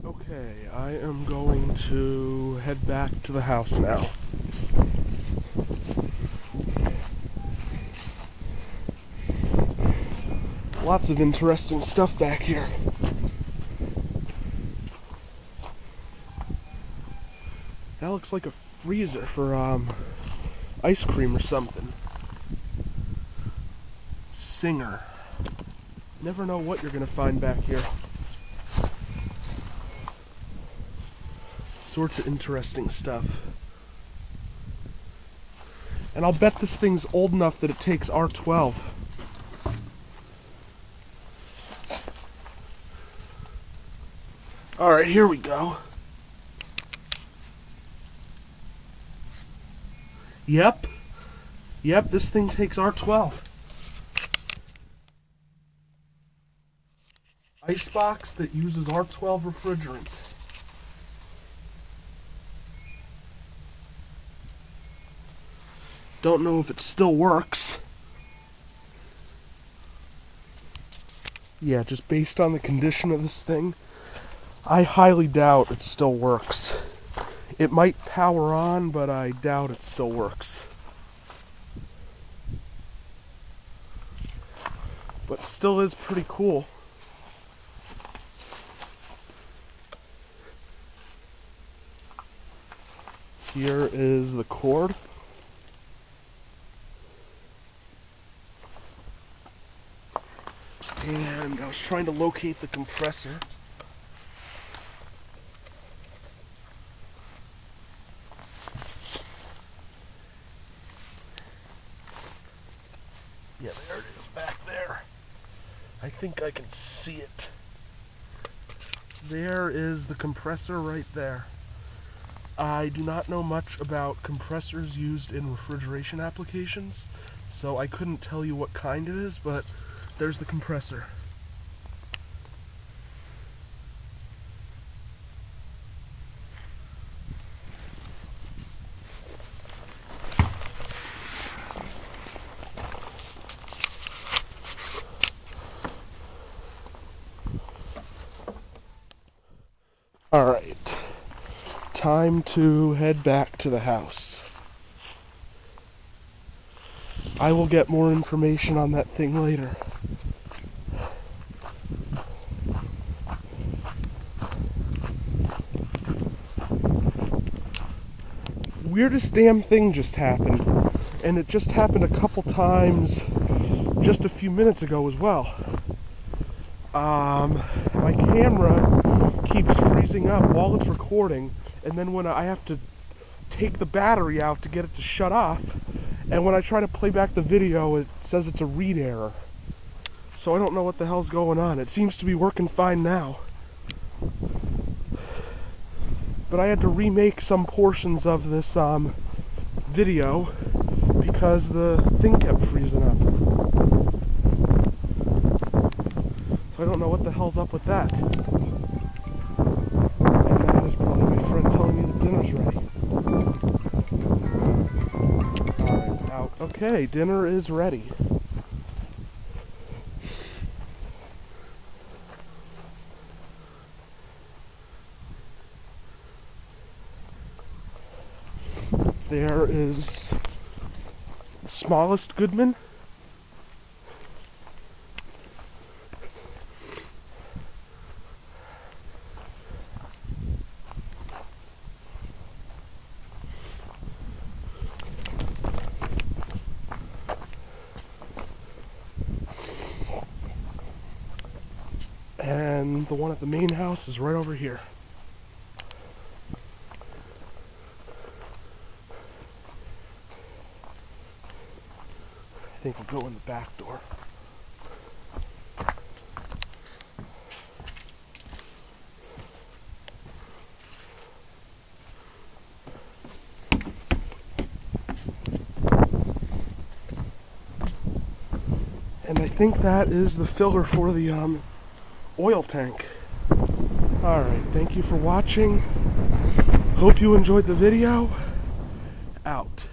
Okay, I am going to head back to the house now. Lots of interesting stuff back here. That looks like a freezer for ice cream or something. Singer. Never know what you're gonna find back here. Sorts of interesting stuff. And I'll bet this thing's old enough that it takes R-12. Alright, here we go. Yep, this thing takes R-12. Icebox that uses R-12 refrigerant. Don't know if it still works. Yeah, just based on the condition of this thing, I highly doubt it still works. It might power on, but I doubt it still works. But still is pretty cool. Here is the cord. And I was trying to locate the compressor. Yeah, there it is back there. I think I can see it. There is the compressor right there. I do not know much about compressors used in refrigeration applications, so I couldn't tell you what kind it is, but there's the compressor. Alright, time to head back to the house. I will get more information on that thing later. Weirdest damn thing just happened, and it just happened a couple times just a few minutes ago as well. My camera keeps freezing up while it's recording, and then when I have to take the battery out to get it to shut off, and when I try to play back the video, it says it's a read error. So I don't know what the hell's going on. It seems to be working fine now. But I had to remake some portions of this video because the thing kept freezing up. So I don't know what the hell's up with that. And that is probably my friend telling me the dinner's ready. Alright, out. Okay, dinner is ready. There is the smallest Goodman. And the one at the main house is right over here. I think we'll go in the back door. And I think that is the filler for the oil tank. Alright, thank you for watching. Hope you enjoyed the video. Out.